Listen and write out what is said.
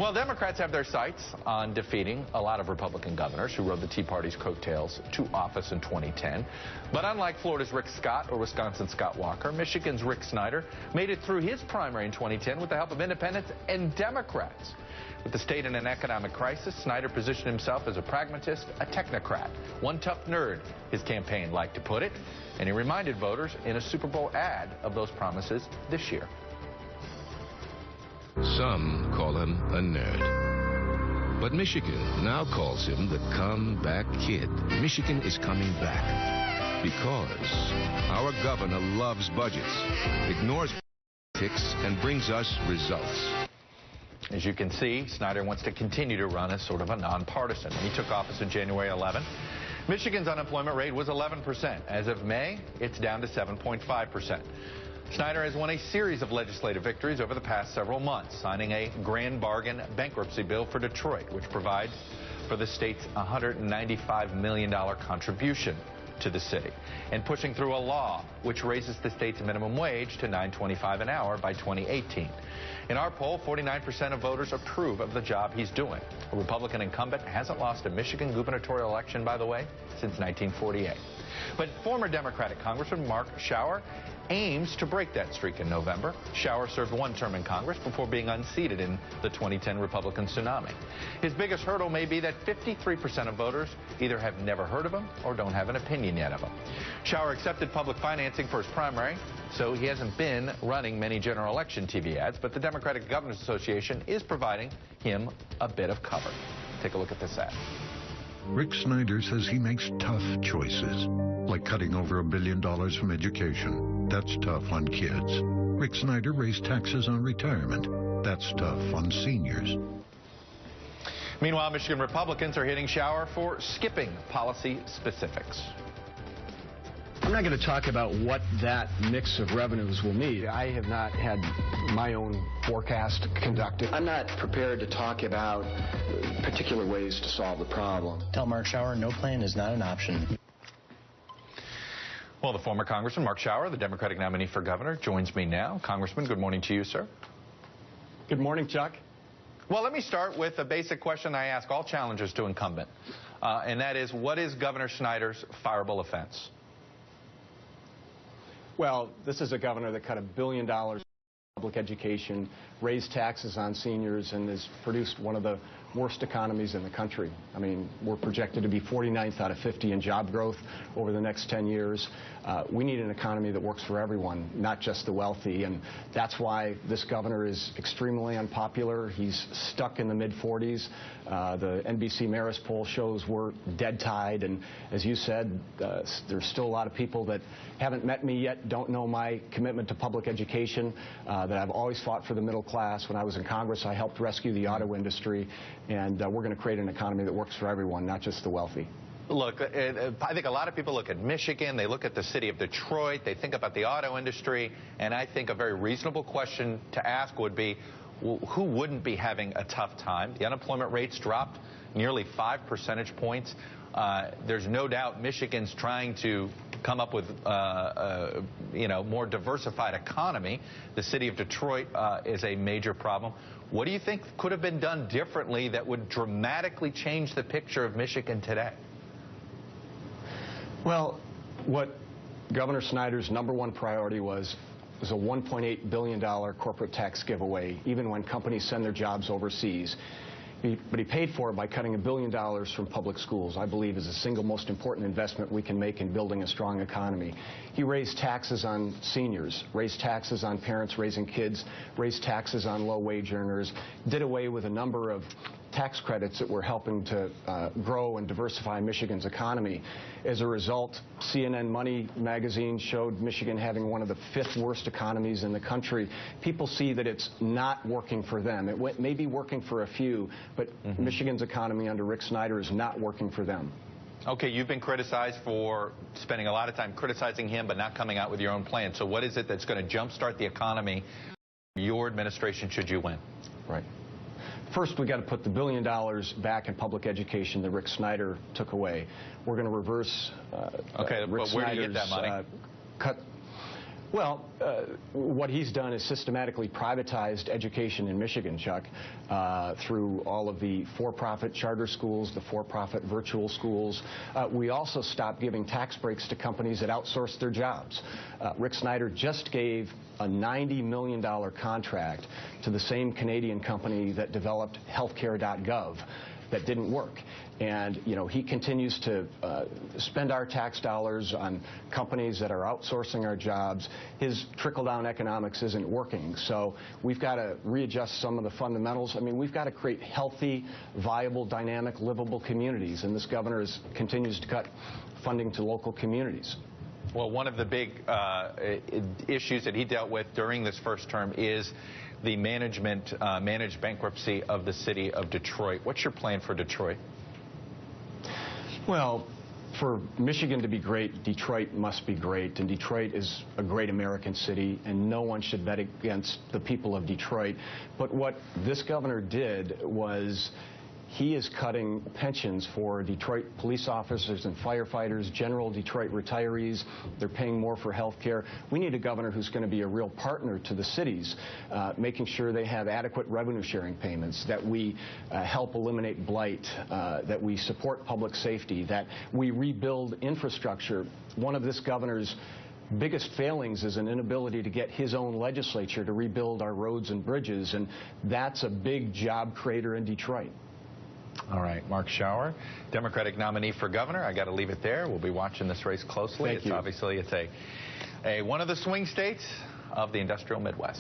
Well, Democrats have their sights on defeating a lot of Republican governors who rode the Tea Party's coattails to office in 2010. But unlike Florida's Rick Scott or Wisconsin's Scott Walker, Michigan's Rick Snyder made it through his primary in 2010 with the help of independents and Democrats. With the state in an economic crisis, Snyder positioned himself as a pragmatist, a technocrat, one tough nerd, his campaign liked to put it, and he reminded voters in a Super Bowl ad of those promises this year. Some call him a nerd. But Michigan now calls him the comeback kid. Michigan is coming back because our governor loves budgets, ignores politics, and brings us results. As you can see, Snyder wants to continue to run as sort of a nonpartisan. He took office in January 11. Michigan's unemployment rate was 11%. As of May, it's down to 7.5%. Snyder has won a series of legislative victories over the past several months, signing a grand bargain bankruptcy bill for Detroit, which provides for the state's $195 million contribution to the city, and pushing through a law which raises the state's minimum wage to $9.25 an hour by 2018. In our poll, 49% of voters approve of the job he's doing. A Republican incumbent hasn't lost a Michigan gubernatorial election, by the way, since 1948. But former Democratic Congressman Mark Schauer aims to break that streak in November. Schauer served one term in Congress before being unseated in the 2010 Republican tsunami. His biggest hurdle may be that 53% of voters either have never heard of him or don't have an opinion yet of him. Schauer accepted public financing for his primary, so he hasn't been running many general election TV ads, but the Democratic Governors Association is providing him a bit of cover. Take a look at this ad. Rick Snyder says he makes tough choices, like cutting over $1 billion from education. That's tough on kids. Rick Snyder raised taxes on retirement. That's tough on seniors. Meanwhile, Michigan Republicans are hitting Schauer for skipping policy specifics. I'm not going to talk about what that mix of revenues will mean. I have not had my own forecast conducted. I'm not prepared to talk about particular ways to solve the problem. Tell Mark Schauer no plan is not an option. Well, the former Congressman Mark Schauer, the Democratic nominee for governor, joins me now. Congressman, good morning to you, sir. Good morning, Chuck. Well, let me start with a basic question I ask all challengers to incumbent, and that is, what is Governor Snyder's fireable offense? Well, this is a governor that cut $1 billion in public education, raised taxes on seniors, and has produced one of the worst economies in the country. I mean, we're projected to be 49th out of 50 in job growth over the next 10 years. We need an economy that works for everyone, not just the wealthy, and that's why this governor is extremely unpopular. He's stuck in the mid-40s. The NBC Marist poll shows we're dead tied, and as you said, there's still a lot of people that haven't met me yet, don't know my commitment to public education, that I've always fought for the middle class. When I was in Congress, I helped rescue the auto industry, and we're going to create an economy that works for everyone, not just the wealthy. Look, I think a lot of people look at Michigan, they look at the city of Detroit, they think about the auto industry, and I think a very reasonable question to ask would be, well, who wouldn't be having a tough time? The unemployment rate's dropped nearly 5 percentage points. There's no doubt Michigan's trying to come up with more diversified economy. The city of Detroit is a major problem. What do you think could have been done differently that would dramatically change the picture of Michigan today? Well, what Governor Snyder's #1 priority was a $1.8 billion corporate tax giveaway, even when companies send their jobs overseas. But he paid for it by cutting $1 billion from public schools, I believe is the single most important investment we can make in building a strong economy. He raised taxes on seniors, raised taxes on parents raising kids, raised taxes on low-wage earners, did away with a number of tax credits that were helping to grow and diversify Michigan's economy. As a result, CNN Money magazine showed Michigan having one of the 5th worst economies in the country. People see that it's not working for them. It may be working for a few, but Michigan's economy under Rick Snyder is not working for them. Okay, you've been criticized for spending a lot of time criticizing him but not coming out with your own plan. So what is it that's going to jumpstart the economy, your administration, should you win? Right. First, we got to put the $1 billion back in public education that Rick Snyder took away. We're going to reverse okay, Rick but where Snyder's, do you get that money? Cut. Well, what he's done is systematically privatized education in Michigan, Chuck, through all of the for-profit charter schools, the for-profit virtual schools. We also stopped giving tax breaks to companies that outsource their jobs. Rick Snyder just gave a $90 million contract to the same Canadian company that developed healthcare.gov that didn't work. And, you know, he continues to spend our tax dollars on companies that are outsourcing our jobs. His trickle-down economics isn't working. So we've got to readjust some of the fundamentals. I mean, we've got to create healthy, viable, dynamic, livable communities. And this governor continues to cut funding to local communities. Well, one of the big issues that he dealt with during this first term is the managed bankruptcy of the city of Detroit. What's your plan for Detroit? Well, for Michigan to be great, Detroit must be great, and Detroit is a great American city, and no one should bet against the people of Detroit. But what this governor did was he is cutting pensions for Detroit police officers and firefighters, general Detroit retirees. They're paying more for health care. We need a governor who's going to be a real partner to the cities, making sure they have adequate revenue sharing payments, that we help eliminate blight, that we support public safety, that we rebuild infrastructure. One of this governor's biggest failings is an inability to get his own legislature to rebuild our roads and bridges, and that's a big job creator in Detroit. All right, Mark Schauer, Democratic nominee for governor. I got to leave it there. We'll be watching this race closely. Thank you. Obviously, it's a one of the swing states of the industrial Midwest.